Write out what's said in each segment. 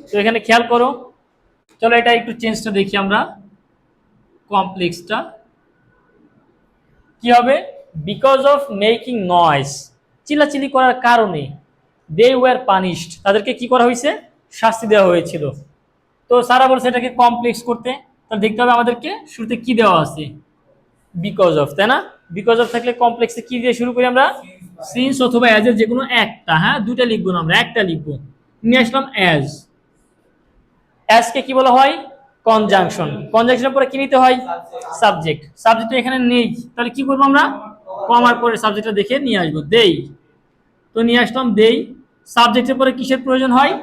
তো এখানে খেয়াল করো, চলো এটা একটু চেঞ্জটা দেখি আমরা। কমপ্লেক্সটা কি হবে? বিকজ অফ মেকিং নয়েজ, চিল্লাচিল্লি করার কারণে, দে ওয়ার পানিশড, তাদেরকে কি করা হয়েছে? শাস্তি দেওয়া হয়েছিল। তো সারা বলছে এটাকে কমপ্লেক্স করতে, তাহলে দেখতে হবে আমাদেরকে শুরুতে কি দেওয়া আছে, বিকজ অফ, তাই না? বিকজ অফ থাকলে কমপ্লেক্সে কি দিয়ে শুরু করি আমরা? সিন্স অথবা অ্যাজ এর যে কোনো একটা, হ্যাঁ দুইটা লিখবো না, আমরা একটা লিখবো। নিয়ে আসলাম অ্যাজ। অ্যাজ কে কি বলা হয়? কনজাংশন। কনজাংশনের পরে কি নিতে হয়? সাবজেক্ট। সাবজেক্ট এখানে নেই, তাহলে কি করবো আমরা? কমার পরে সাবজেক্টটা দেখে নিয়ে আসবো, দেই। তো নিয়ে আসলাম দেই। সাবজেক্টের পরে কিসের প্রয়োজন হয়?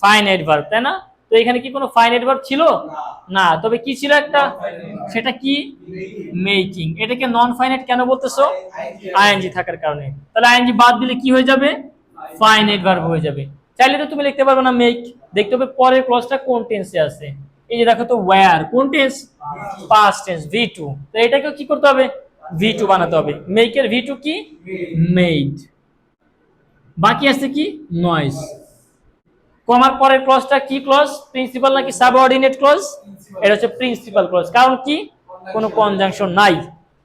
ফাইনাইট ভার্ব, তাই না? তো এখানে কি কোনো ফাইনাইট ভার্ব ছিল না, তবে কি ছিল একটা, সেটা কি? মেকিং। এটাকে নন ফাইনাইট কেন বলতেছো? আইএনজি থাকার কারণে। তাহলে আইএনজি বাদ দিলে কি হয়ে যাবে? ফাইনাইট ভার্ব হয়ে যাবে। চাইলে তো তুমি লিখতে পারবে না মেক, দেখতে হবে পরের ক্লজটা কোন টেন্সে আছে। এই যে দেখো তো ওয়্যার কোন টেন্স? Past tense, ভি2। তো এটাকে কি করতে হবে? ভি2 বানাতে হবে। মেকের ভি2 কি? মেড। বাকি আছে কি? নয়েজ। কমার পরের ক্লজটা কি ক্লজ? প্রিন্সিপাল নাকি সাবঅর্ডিনেট ক্লজ? এটা হচ্ছে প্রিন্সিপাল ক্লজ। কারণ কি? কোনো কনজাংশন নাই।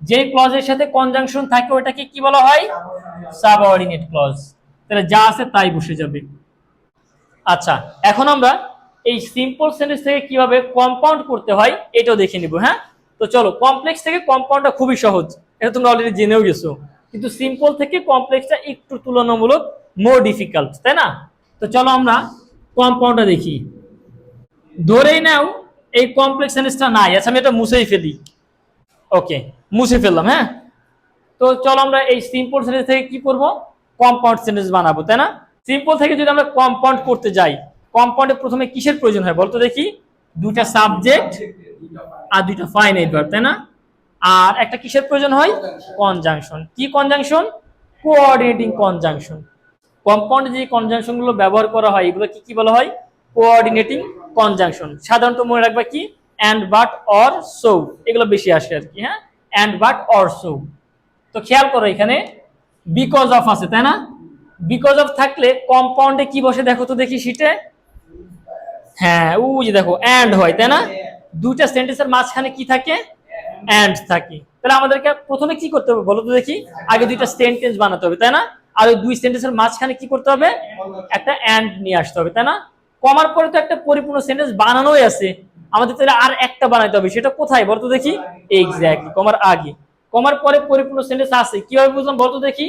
যে ক্লজের সাথে কনজাংশন থাকে ওটাকে কি বলা হয়? Subordinate clause. তাহলে যা আছে তাই বসে যাবে। আচ্ছা, এখন আমরা এই সিম্পল সেন্টেন্স থেকে কিভাবে কম্পাউন্ড করতে হয় এটাও দেখে নিব। হ্যাঁ, তো চলো, কমপ্লেক্স থেকে কম্পাউন্ডটা খুবই সহজ, এটা তোমরা অলরেডি জেনেও গেছো। কিন্তু সিম্পল থেকে কমপ্লেক্সটা একটু তুলনামূলক মোর ডিফিকাল্ট, তাই না? তো চলো আমরা কম্পাউন্ডটা দেখি। ধরেই নাও এই কমপ্লেক্স সেন্টেন্সটা নাই, আচ্ছা আমি এটা মুছেই ফেলি। ওকে, মুছে ফেললাম। হ্যাঁ, তো চলো আমরা এই সিম্পল সেন্টেন্স থেকে কি করব? কম্পাউন্ড সেন্টেন্স বানাবো, তাই না? সিম্পল থেকে যদি আমরা কম্পাউন্ড করতে যাই, কম্পাউন্ডে প্রথমে কিসের প্রয়োজন হয় বলতো দেখি? দুইটা সাবজেক্ট আর দুইটা ফাইনাইট ভার্ব, তাই না? আর একটা কিসের প্রয়োজন হয়? কনজাংশন। কি কনজাংশন? Coordinating conjunction. কম্পাউন্ডে যে কনজাংশন গুলো ব্যবহার করা হয় এগুলো কি কি বলা হয়? Coordinating conjunction. সাধারণত মনে রাখবা কি? অ্যান্ড, বাট, অর, সো, এগুলো বেশি আসে আর কি। হ্যাঁ, অ্যান্ড, বাট, অর, সো। তো খেয়াল করো এখানে বিকজ অফ আছে, তাই না? বিকজ অফ থাকলে কম্পাউন্ডে কি বসে দেখো তো দেখি শীটে। হ্যাঁ, ওই যে দেখো অ্যান্ড হয়, তাই না? দুইটা সেন্টেন্সের মাঝখানে কি থাকে? অ্যান্ড থাকে। তাহলে আমাদেরকে প্রথমে কি করতে হবে বলো তো দেখি? আগে দুইটা সেন্টেন্স বানাতে হবে, তাই না? আর ওই দুই সেন্টেন্সের মাঝখানে কি করতে হবে? একটা অ্যান্ড নিয়ে আসতে হবে, তাই না? কমার পরে তো একটা পরিপূর্ণ সেন্টেন্স বানানোই আছে, আমাদের তাহলে আর একটা বানাইতে হবে। সেটা কোথায় বলতো দেখি? এক্স্যাক্টলি কমার আগে। কমার পরে পরিপূর্ণ সেন্টেন্স আছে, কিভাবে বুঝলাম বলতো দেখি?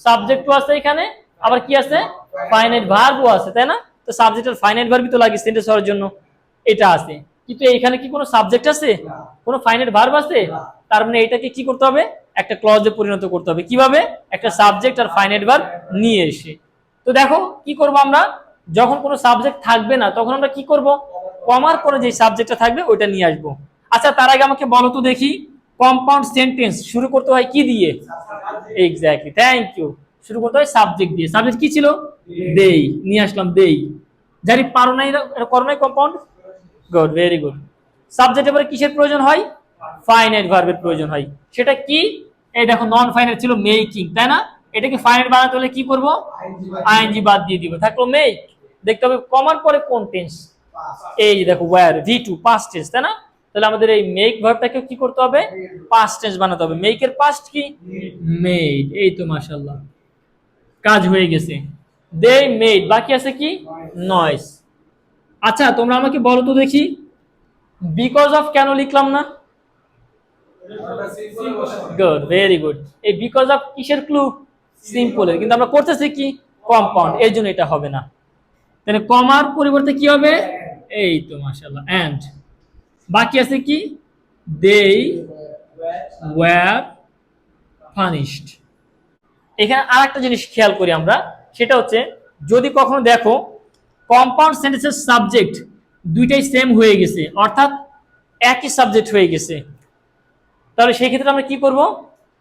সাবজেক্টও আছে এখানে, আবার কি আছে? ফাইনাইট ভার্বও আছে, তাই না? তো সাবজেক্ট আর ফাইনাইট ভার্বই তো লাগে সেন্টেন্স হওয়ার জন্য, এটা আছে। কিন্তু এইখানে কি কোনো সাবজেক্ট আছে? কোনো ফাইনাইট ভার্ব আছে? তার মানে এটাকে কি করতে হবে? একটা ক্লজে পরিণত করতে হবে। কিভাবে? একটা সাবজেক্ট আর ফাইনাইট ভার্ব নিয়ে এসে। তো দেখো কি করব আমরা, যখন কোনো সাবজেক্ট থাকবে না তখন আমরা কি করব? কমার পরে যে সাবজেক্টটা থাকবে ওইটা নিয়ে আসবো। আচ্ছা, তার আগে আমাকে বলো তো দেখি, কম্পাউন্ড সেন্টেন্স শুরু করতে হয় কি দিয়ে? Exactly, thank you. শুরু করতে হয় সাবজেক্ট দিয়ে। সাবজেক্ট কি ছিল? দেই। নিয়ে আসলাম দেই। জানি পারো নাই, করো নাই কম্পাউন্ড। Good, very good. সাবজেক্টের পরে কিসের প্রয়োজন হয়? ফাইনাইট ভার্বের প্রয়োজন হয়। সেটা কি? এই দেখো নন ফাইনাইট ছিল মেকিং, তাই না? এটাকে ফাইনাইট বানাতে হলে কি করব? আইএনজি বাদ দিয়ে দিব, থাকলো মেক। দেখতে হবে কমার পরে কোন টেন্স। এই যে দেখো ওয়্যার, ভি2 পাস্ট টেন্স, তাই না? তাহলে আমাদের এই মেক ভার্বটাকে কি করতে হবে? পাস্ট টেন্স বানাতে হবে। মেকের পাস্ট কি? মেড। এই তো মাশাআল্লাহ, কাজ হয়ে গেছে। They made. বাকি আছে কি? নয়েস। আচ্ছা, তোমরা আমাকে বলো তো দেখি, বিকজ অফ কেন লিখলাম না? Good, very good. এই বিকজ অফ কিসের ক্লু? সিম্পলের। কিন্তু আমরা করতেছি কি? কম্পাউন্ড, এর জন্য এটা হবে না। তাহলে কমার পরিবর্তে কি হবে? এই তো মাশাআল্লাহ, এন্ড। বাকি আছে কি? They were punished. এখানে আর একটা জিনিস খেয়াল করি আমরা, সেটা হচ্ছে যদি কখনো দেখো কম্পাউন্ড সেন্টেন্সের সাবজেক্ট দুইটাই সেম হয়ে গেছে, অর্থাৎ একই সাবজেক্ট হয়ে গেছে, তাহলে সেই ক্ষেত্রে আমরা কি করব?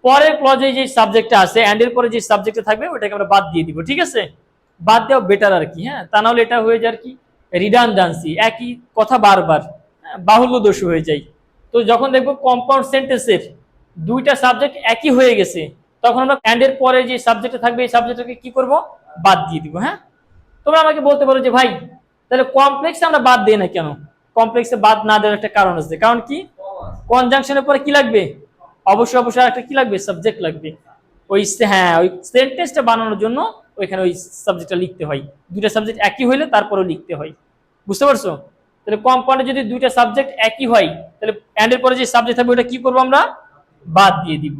পরের ক্লজে যে সাবজেক্টটা আছে এন্ড এর পরে যে সাবজেক্টটা থাকবে ওটাকে আমরা বাদ দিয়ে দিব, ঠিক আছে? বাদ দেওয়া বেটার আর কি। হ্যাঁ, তা নাহলে এটা হয়ে যায় আর কি রিডান্ডেন্সি, একই কথা বারবার, বাহুল্য দোষ হয়ে যায়। তো যখন দেখবো কম্পাউন্ড সেন্টেন্সের দুইটা সাবজেক্ট একই হয়ে গেছে, তখন আমরা এন্ড এর পরে যে সাবজেক্টটা থাকবে এই সাবজেক্টটাকে কি করব? বাদ দিয়ে দিব। হ্যাঁ, তোমরা আমাকে বলতে পারো যে ভাই তাহলে কমপ্লেক্সে আমরা বাদ দিই না কেন? কমপ্লেক্সে বাদ না দেওয়ার একটা কারণ আছে। কারণ কি? কনজাংশনের পরে কি লাগবে? অবশ্যই অবশ্যই একটা কি লাগবে? সাবজেক্ট লাগবে। হ্যাঁ, ওই সেন্টেন্সটা বানানোর জন্য ওইখানে ওই সাবজেক্টটা লিখতে হয়। দুইটা সাবজেক্ট একই হইলে তারপরেও লিখতে হয়। বুঝতে পারছো? তাহলে কম্পাউন্ডে যদি দুইটা সাবজেক্ট একই হয়, তাহলে এন্ড এর পরে যে সাবজেক্ট থাকবে ওটা কি করবো আমরা? বাদ দিয়ে দিব।